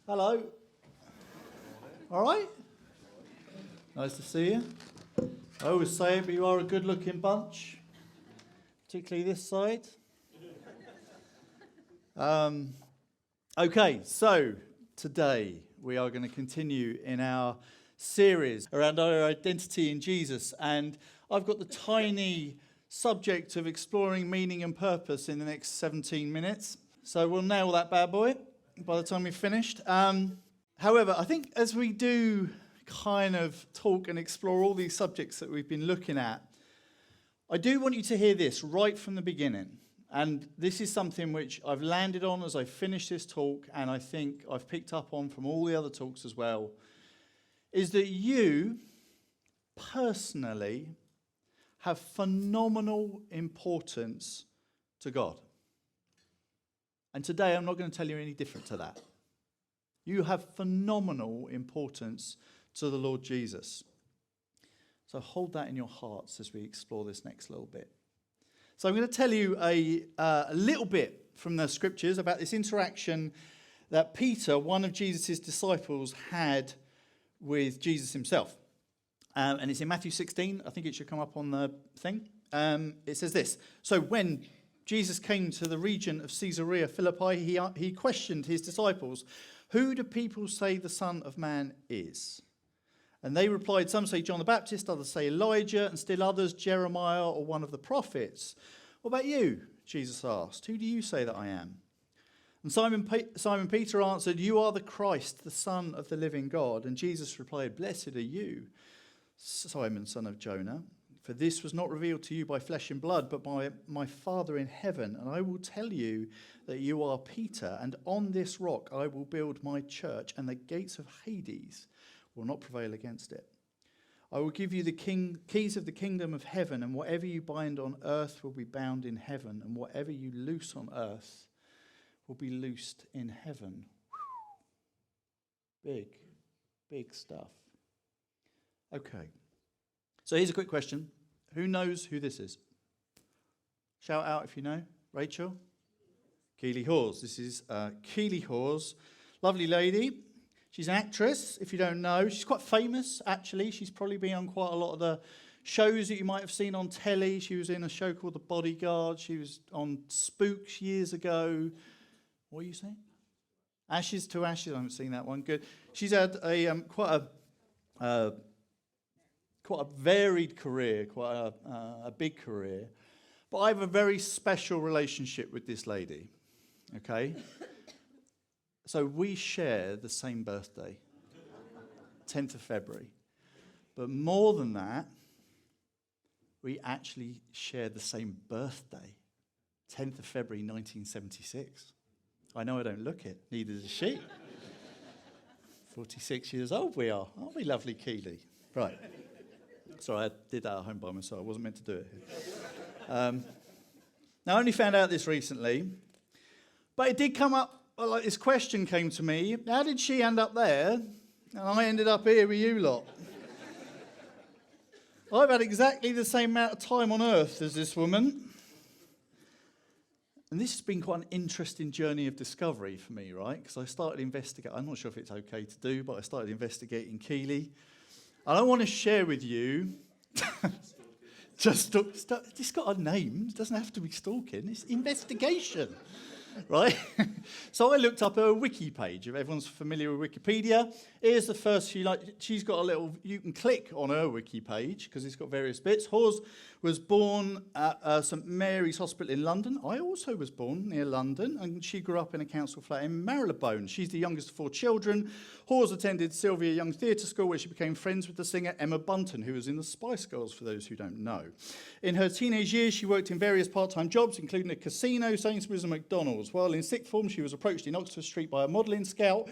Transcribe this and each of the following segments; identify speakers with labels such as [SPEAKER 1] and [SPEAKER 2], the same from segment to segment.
[SPEAKER 1] Hello. All right. Nice to see you. I always say it, but you are a good-looking bunch, particularly this side. Okay, so today we are going to continue in our series around our identity in Jesus, and I've got the tiny subject of exploring meaning and purpose in the next 17 minutes. So we'll nail that bad boy by the time we've finished. However, I think as we do kind of talk and explore all these subjects that we've been looking at, I do want you to hear this right from the beginning. And this is something which I've landed on as I finish this talk, and I think I've picked up on from all the other talks as well, is that you personally have phenomenal importance to God. And today I'm not going to tell you any different to that. You have phenomenal importance to the Lord Jesus. So hold that in your hearts as we explore this next little bit. So I'm going to tell you a little bit from the scriptures about this interaction that Peter, one of Jesus' disciples, had with Jesus himself. And it's in Matthew 16. I think it should come up on the thing. It says this. So when Jesus came to the region of Caesarea Philippi, he questioned his disciples, "Who do people say the Son of Man is?" And they replied, "Some say John the Baptist, others say Elijah, and still others Jeremiah or one of the prophets." "What about you?" Jesus asked. "Who do you say that I am?" And Simon Peter answered, "You are the Christ, the Son of the living God." And Jesus replied, "Blessed are you, Simon, son of Jonah, for this was not revealed to you by flesh and blood, but by my Father in heaven. And I will tell you that you are Peter, and on this rock I will build my church, and the gates of Hades will not prevail against it. I will give you the keys of the kingdom of heaven, and whatever you bind on earth will be bound in heaven, and whatever you loose on earth will be loosed in heaven." Big, big stuff. Okay. So here's a quick question. Who knows who this is? Shout out if you know. Rachel? Keely Hawes. This is Keely Hawes. Lovely lady. She's an actress, if you don't know. She's quite famous, actually. She's probably been on quite a lot of the shows that you might have seen on telly. She was in a show called The Bodyguard. She was on Spooks years ago. What are you saying? Ashes to Ashes. I haven't seen that one. Good. She's had a quite a varied career, quite a big career. But I have a very special relationship with this lady, okay? So we share the same birthday, 10th of February. But more than that, we actually share the same birthday, 10th of February 1976. I know I don't look it, neither does she. 46 years old we are, aren't we, lovely Keely? Right. Sorry, I did that at home by myself. I wasn't meant to do it. Now, I only found out this recently, but it did come up, like this question came to me, how did she end up there, and I ended up here with you lot? I've had exactly the same amount of time on earth as this woman. And this has been quite an interesting journey of discovery for me, right? Because I started investigating, I'm not sure if it's okay to do, but I started investigating Keely. And I want to share with you, it's got a name, it doesn't have to be stalking, it's investigation, right? So I looked up her wiki page, if everyone's familiar with Wikipedia. Here's the first few, she's got a little, you can click on her wiki page, because it's got various bits. Hawes was born at St Mary's Hospital in London. I also was born near London, and she grew up in a council flat in Marylebone. She's the youngest of 4 children. Hawes attended Sylvia Young Theatre School, where she became friends with the singer Emma Bunton, who was in the Spice Girls, for those who don't know. In her teenage years, she worked in various part-time jobs, including a casino, Sainsbury's and McDonald's. While in sixth form, she was approached in Oxford Street by a modelling scout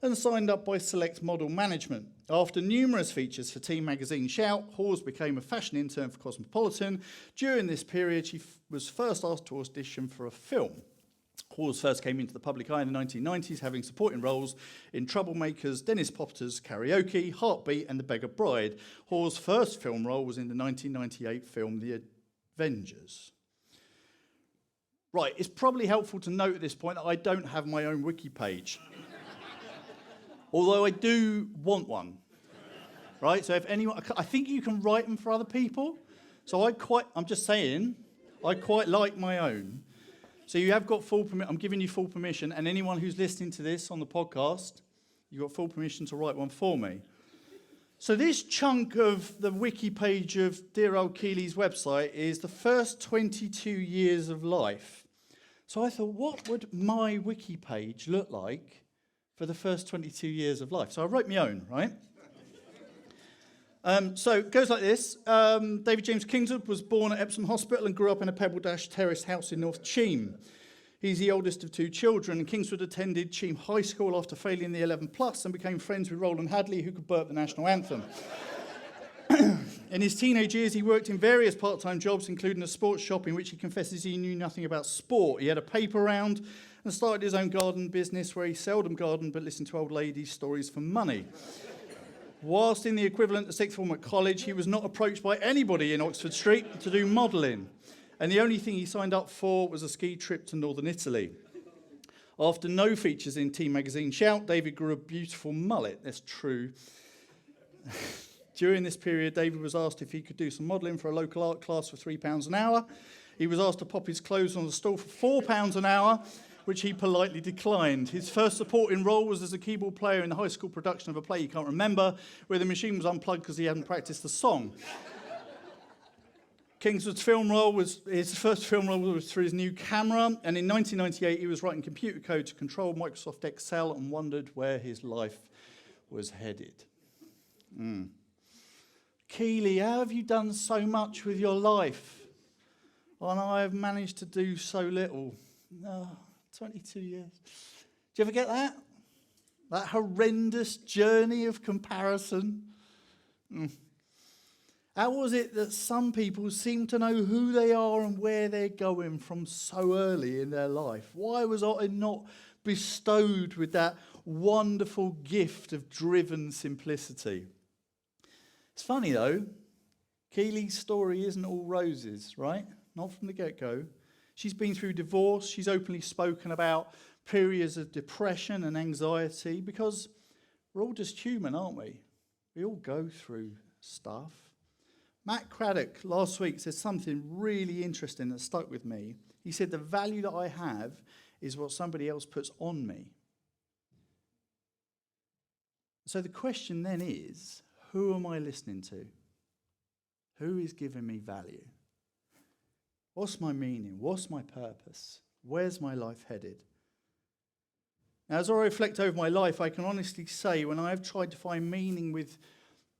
[SPEAKER 1] and signed up by Select Model Management. After numerous features for teen magazine Shout, Hawes became a fashion intern for Cosmopolitan. During this period, she was first asked to audition for a film. Hawes first came into the public eye in the 1990s, having supporting roles in Troublemakers, Dennis Popter's Karaoke, Heartbeat and The Beggar Bride. Hawes' first film role was in the 1998 film The Avengers. Right, it's probably helpful to note at this point that I don't have my own wiki page. Although I do want one, right? So if anyone, I think you can write them for other people. So I'm just saying, I quite like my own. So you have got full permission. I'm giving you full permission. And anyone who's listening to this on the podcast, you've got full permission to write one for me. So this chunk of the wiki page of dear old Keely's website is the first 22 years of life. So I thought, what would my wiki page look like for the first 22 years of life? So I wrote my own, right? So it goes like this. David James Kingswood was born at Epsom Hospital and grew up in a Pebble Dash terrace house in North Cheam. He's the oldest of two children, and Kingswood attended Cheam High School after failing the 11 plus and became friends with Roland Hadley, who could burp the national anthem. In his teenage years, he worked in various part-time jobs, including a sports shop in which he confesses he knew nothing about sport. He had a paper round and started his own garden business where he seldom gardened but listened to old ladies' stories for money. Whilst in the equivalent of sixth form at college, he was not approached by anybody in Oxford Street to do modelling. And the only thing he signed up for was a ski trip to northern Italy. After no features in Teen Magazine Shout, David grew a beautiful mullet. That's true. During this period, David was asked if he could do some modelling for a local art class for £3 an hour. He was asked to pop his clothes on the stall for £4 an hour, which he politely declined. His first supporting role was as a keyboard player in the high school production of a play he can't remember, where the machine was unplugged because he hadn't practiced the song. Kingswood's his first film role was through his new camera, and in 1998 he was writing computer code to control Microsoft Excel and wondered where his life was headed. Keely, how have you done so much with your life? And I have managed to do so little. 22 years. Do you ever get that? That horrendous journey of comparison? How was it that some people seem to know who they are and where they're going from so early in their life? Why was I not bestowed with that wonderful gift of driven simplicity? It's funny though, Keely's story isn't all roses, right? Not from the get-go. She's been through divorce. She's openly spoken about periods of depression and anxiety because we're all just human, aren't we? We all go through stuff. Matt Craddock last week said something really interesting that stuck with me. He said, the value that I have is what somebody else puts on me. So the question then is, who am I listening to? Who is giving me value? What's my meaning? What's my purpose? Where's my life headed? Now, as I reflect over my life, I can honestly say when I have tried to find meaning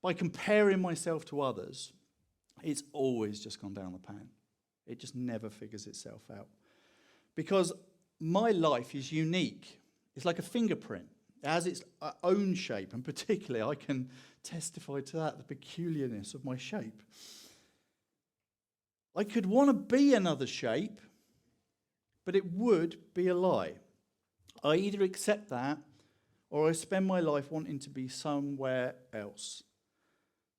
[SPEAKER 1] by comparing myself to others, it's always just gone down the pan. It just never figures itself out. Because my life is unique. It's like a fingerprint. It has its own shape, and particularly I can testify to that, the peculiarness of my shape. I could want to be another shape, but it would be a lie. I either accept that or I spend my life wanting to be somewhere else.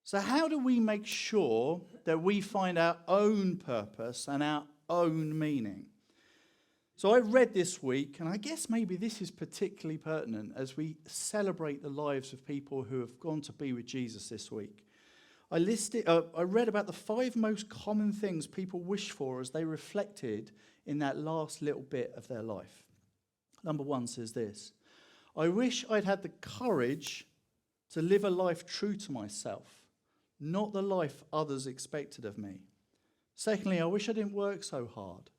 [SPEAKER 1] So how do we make sure that we find our own purpose and our own meaning? So I read this week, and I guess maybe this is particularly pertinent as we celebrate the lives of people who have gone to be with Jesus this week. I read about the 5 most common things people wish for as they reflected in that last little bit of their life. Number 1 says this: I wish I'd had the courage to live a life true to myself, not the life others expected of me. Secondly, I wish I didn't work so hard.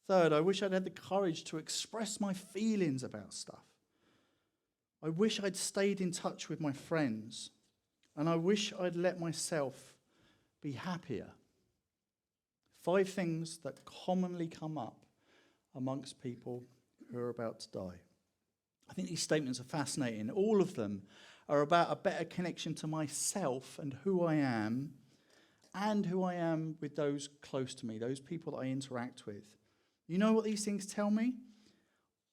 [SPEAKER 1] Third, I wish I'd had the courage to express my feelings about stuff. I wish I'd stayed in touch with my friends. And I wish I'd let myself be happier. 5 things that commonly come up amongst people who are about to die. I think these statements are fascinating. All of them are about a better connection to myself and who I am with those close to me, those people that I interact with. You know what these things tell me?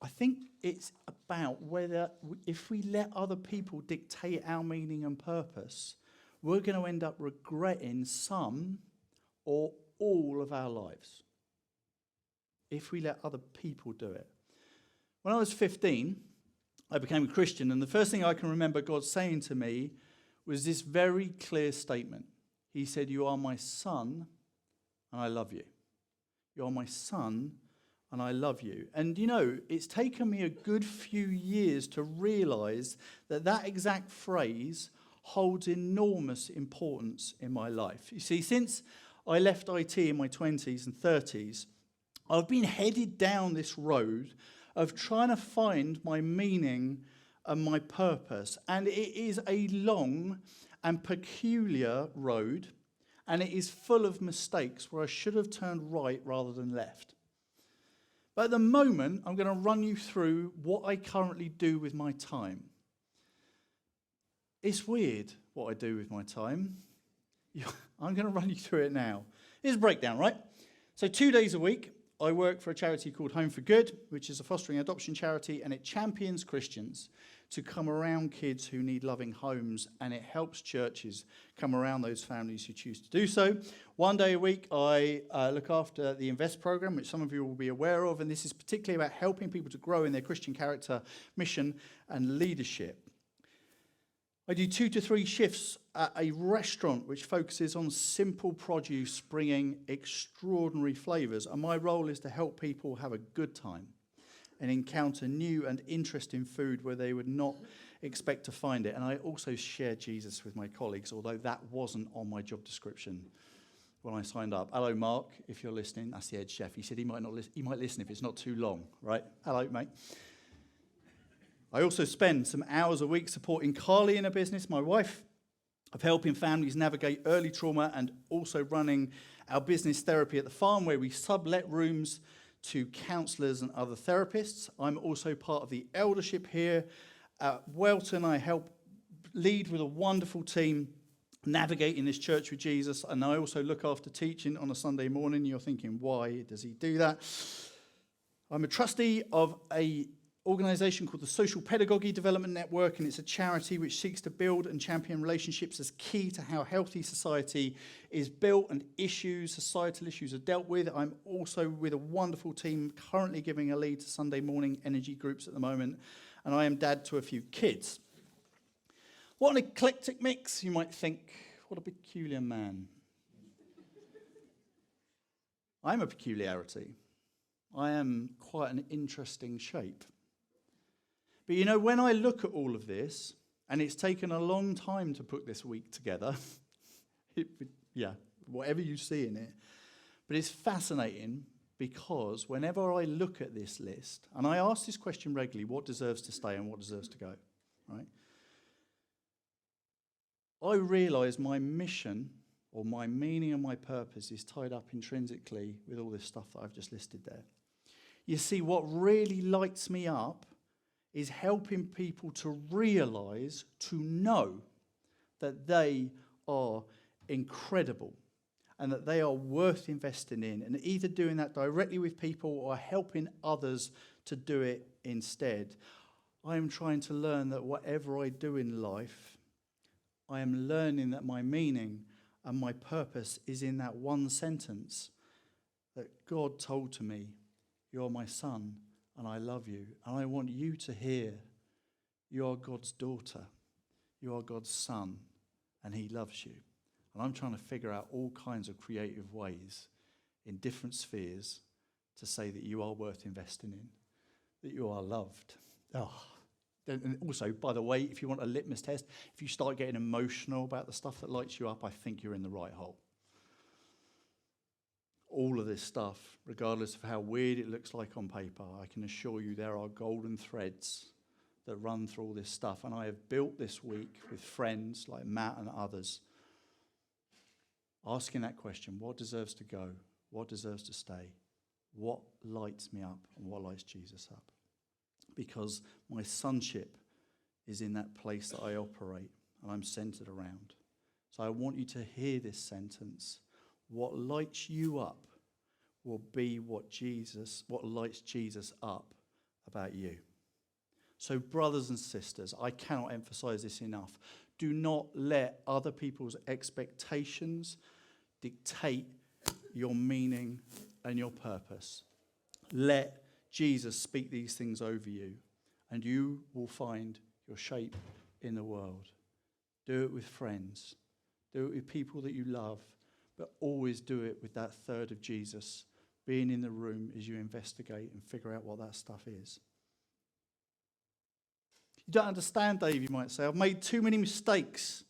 [SPEAKER 1] I think it's about whether, if we let other people dictate our meaning and purpose, we're going to end up regretting some or all of our lives. If we let other people do it. When I was 15, I became a Christian, and the first thing I can remember God saying to me was this very clear statement. He said, "You are my son, and I love you. You are my son, and I love you." And you know, it's taken me a good few years to realize that that exact phrase holds enormous importance in my life. You see, since I left IT in my 20s and 30s, I've been headed down this road of trying to find my meaning and my purpose. And it is a long and peculiar road, and it is full of mistakes where I should have turned right rather than left. But at the moment, I'm going to run you through what I currently do with my time. It's weird what I do with my time. I'm going to run you through it now. Here's a breakdown, right? So 2 days a week, I work for a charity called Home for Good, which is a fostering adoption charity, and it champions Christians to come around kids who need loving homes, and it helps churches come around those families who choose to do so. 1 day a week, I look after the Invest program, which some of you will be aware of, and this is particularly about helping people to grow in their Christian character, mission, and leadership. I do 2 to 3 shifts at a restaurant which focuses on simple produce bringing extraordinary flavours, and my role is to help people have a good time and encounter new and interesting food where they would not expect to find it. And I also share Jesus with my colleagues, although that wasn't on my job description when I signed up. Hello, Mark, if you're listening. That's the head chef. He said he might listen if it's not too long, right? Hello, mate. I also spend some hours a week supporting Carly in her business, my wife, of helping families navigate early trauma, and also running our business therapy at the farm, where we sublet rooms to counsellors and other therapists. I'm also part of the eldership here at Welton. I help lead with a wonderful team navigating this church with Jesus, and I also look after teaching on a Sunday morning. You're thinking, why does he do that? I'm a trustee of a organisation called the Social Pedagogy Development Network, and it's a charity which seeks to build and champion relationships as key to how healthy society is built and societal issues are dealt with. I'm also with a wonderful team currently giving a lead to Sunday morning energy groups at the moment, and I am dad to a few kids. What an eclectic mix, you might think. What a peculiar man. I'm a peculiarity. I am quite an interesting shape. But you know, when I look at all of this, and it's taken a long time to put this week together, whatever you see in it, but it's fascinating because whenever I look at this list, and I ask this question regularly, what deserves to stay and what deserves to go, right? I realise my mission or my meaning and my purpose is tied up intrinsically with all this stuff that I've just listed there. You see, what really lights me up is helping people to realise, to know that they are incredible and that they are worth investing in, and either doing that directly with people or helping others to do it instead. I am trying to learn that whatever I do in life, I am learning that my meaning and my purpose is in that one sentence that God told to me, "You are my son, and I love you." And I want you to hear, you are God's daughter, you are God's son, and he loves you. And I'm trying to figure out all kinds of creative ways in different spheres to say that you are worth investing in, that you are loved. And also, by the way, if you want a litmus test, if you start getting emotional about the stuff that lights you up, I think you're in the right hole. All of this stuff, regardless of how weird it looks like on paper, I can assure you there are golden threads that run through all this stuff. And I have built this week with friends like Matt and others, asking that question, what deserves to go? What deserves to stay? What lights me up and what lights Jesus up? Because my sonship is in that place that I operate and I'm centered around. So I want you to hear this sentence. What lights you up will be what lights Jesus up about you. So brothers and sisters, I cannot emphasize this enough. Do not let other people's expectations dictate your meaning and your purpose. Let Jesus speak these things over you and you will find your shape in the world. Do it with friends. Do it with people that you love, but always do it with that third of Jesus being in the room as you investigate and figure out what that stuff is. You don't understand, Dave, you might say. I've made too many mistakes.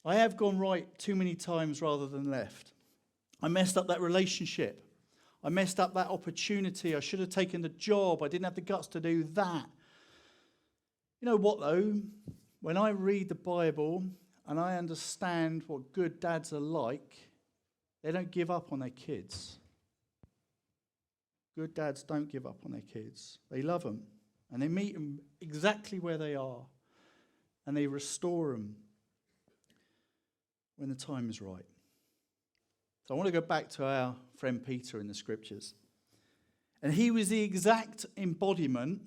[SPEAKER 1] I have gone right too many times rather than left. I messed up that relationship. I messed up that opportunity. I should have taken the job. I didn't have the guts to do that. You know what, though? When I read the Bible and I understand what good dads are like, they don't give up on their kids. Good dads don't give up on their kids. They love them, and they meet them exactly where they are, and they restore them when the time is right. So I want to go back to our friend Peter in the scriptures. And he was the exact embodiment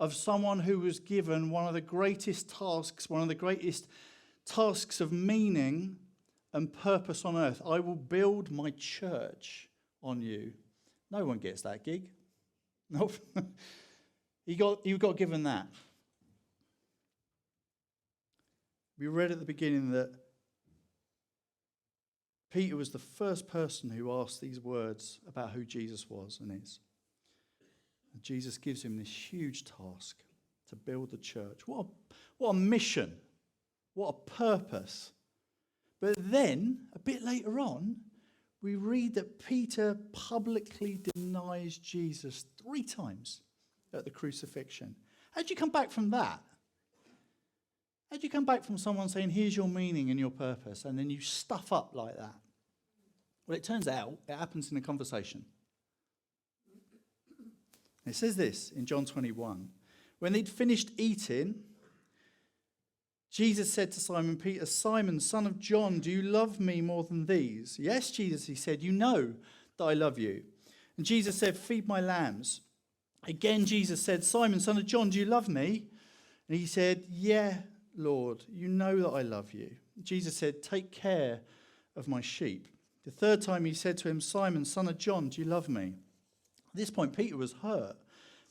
[SPEAKER 1] of someone who was given one of the greatest tasks, one of the greatest tasks of meaning and purpose on earth. I will build my church on you. No one gets that gig. Nope. He got given that. We read at the beginning that Peter was the first person who asked these words about who Jesus was and is. And Jesus gives him this huge task to build the church. What a mission. What a purpose. But then, a bit later on, we read that Peter publicly denies Jesus 3 times at the crucifixion. How'd you come back from that? How'd you come back from someone saying, here's your meaning and your purpose, and then you stuff up like that? Well, it turns out it happens in a conversation. It says this in John 21. When they'd finished eating, Jesus said to Simon Peter, Simon, son of John, do you love me more than these? Yes, Jesus, he said, you know that I love you. And Jesus said, feed my lambs. Again, Jesus said, Simon, son of John, do you love me? And he said, yeah, Lord, you know that I love you. Jesus said, take care of my sheep. The third time he said to him, Simon, son of John, do you love me? At this point, Peter was hurt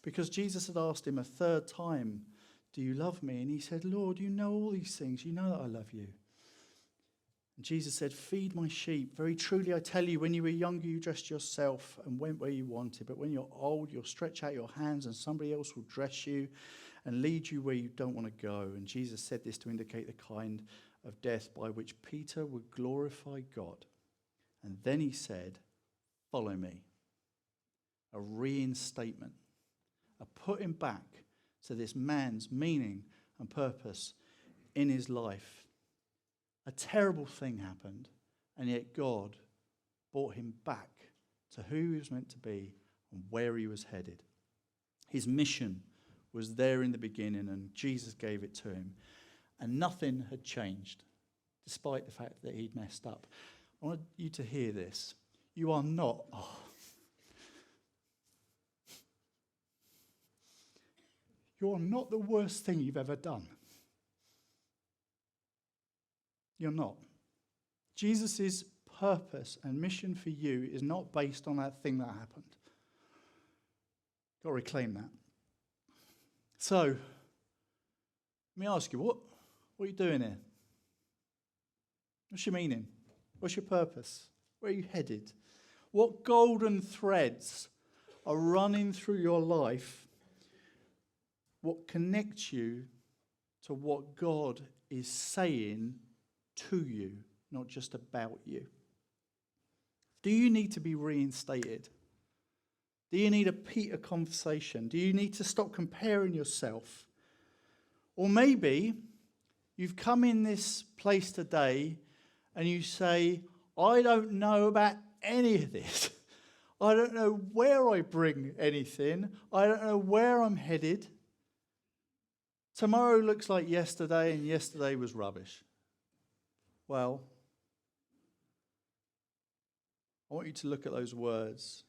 [SPEAKER 1] because Jesus had asked him a third time, do you love me? And he said, Lord, you know all these things. You know that I love you. And Jesus said, feed my sheep. Very truly, I tell you, when you were younger, you dressed yourself and went where you wanted. But when you're old, you'll stretch out your hands and somebody else will dress you and lead you where you don't want to go. And Jesus said this to indicate the kind of death by which Peter would glorify God. And then he said, follow me. A reinstatement, a putting back to this man's meaning and purpose in his life. A terrible thing happened, and yet God brought him back to who he was meant to be and where he was headed. His mission was there in the beginning, and Jesus gave it to him. And nothing had changed, despite the fact that he'd messed up. I want you to hear this. You are not... You're not the worst thing you've ever done. You're not. Jesus' purpose and mission for you is not based on that thing that happened. Got to reclaim that. So, let me ask you, what are you doing here? What's your meaning? What's your purpose? Where are you headed? What golden threads are running through your life? What connects you to what God is saying to you, not just about you? Do you need to be reinstated? Do you need a Peter conversation? Do you need to stop comparing yourself? Or maybe you've come in this place today and you say, I don't know about any of this. I don't know where I bring anything. I don't know where I'm headed. Tomorrow looks like yesterday, and yesterday was rubbish. Well, I want you to look at those words,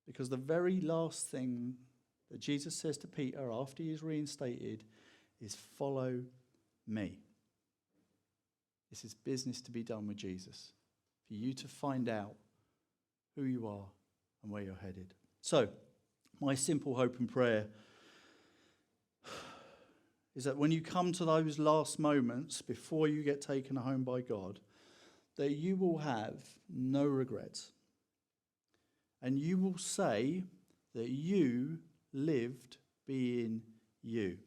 [SPEAKER 1] because the very last thing that Jesus says to Peter after he is reinstated is, follow me. This is business to be done with Jesus, for you to find out who you are and where you're headed. So, my simple hope and prayer is that when you come to those last moments before you get taken home by God, that you will have no regrets. And you will say that you lived being you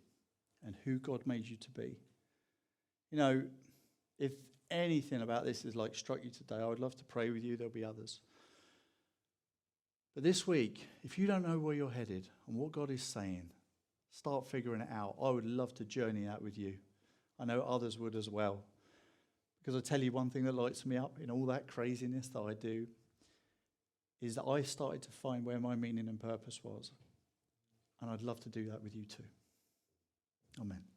[SPEAKER 1] and who God made you to be. You know, if anything about this is like struck you today, I would love to pray with you. There'll be others. But this week, if you don't know where you're headed and what God is saying, start figuring it out. I would love to journey that with you. I know others would as well. Because I tell you, one thing that lights me up in all that craziness that I do is that I started to find where my meaning and purpose was. And I'd love to do that with you too. Amen.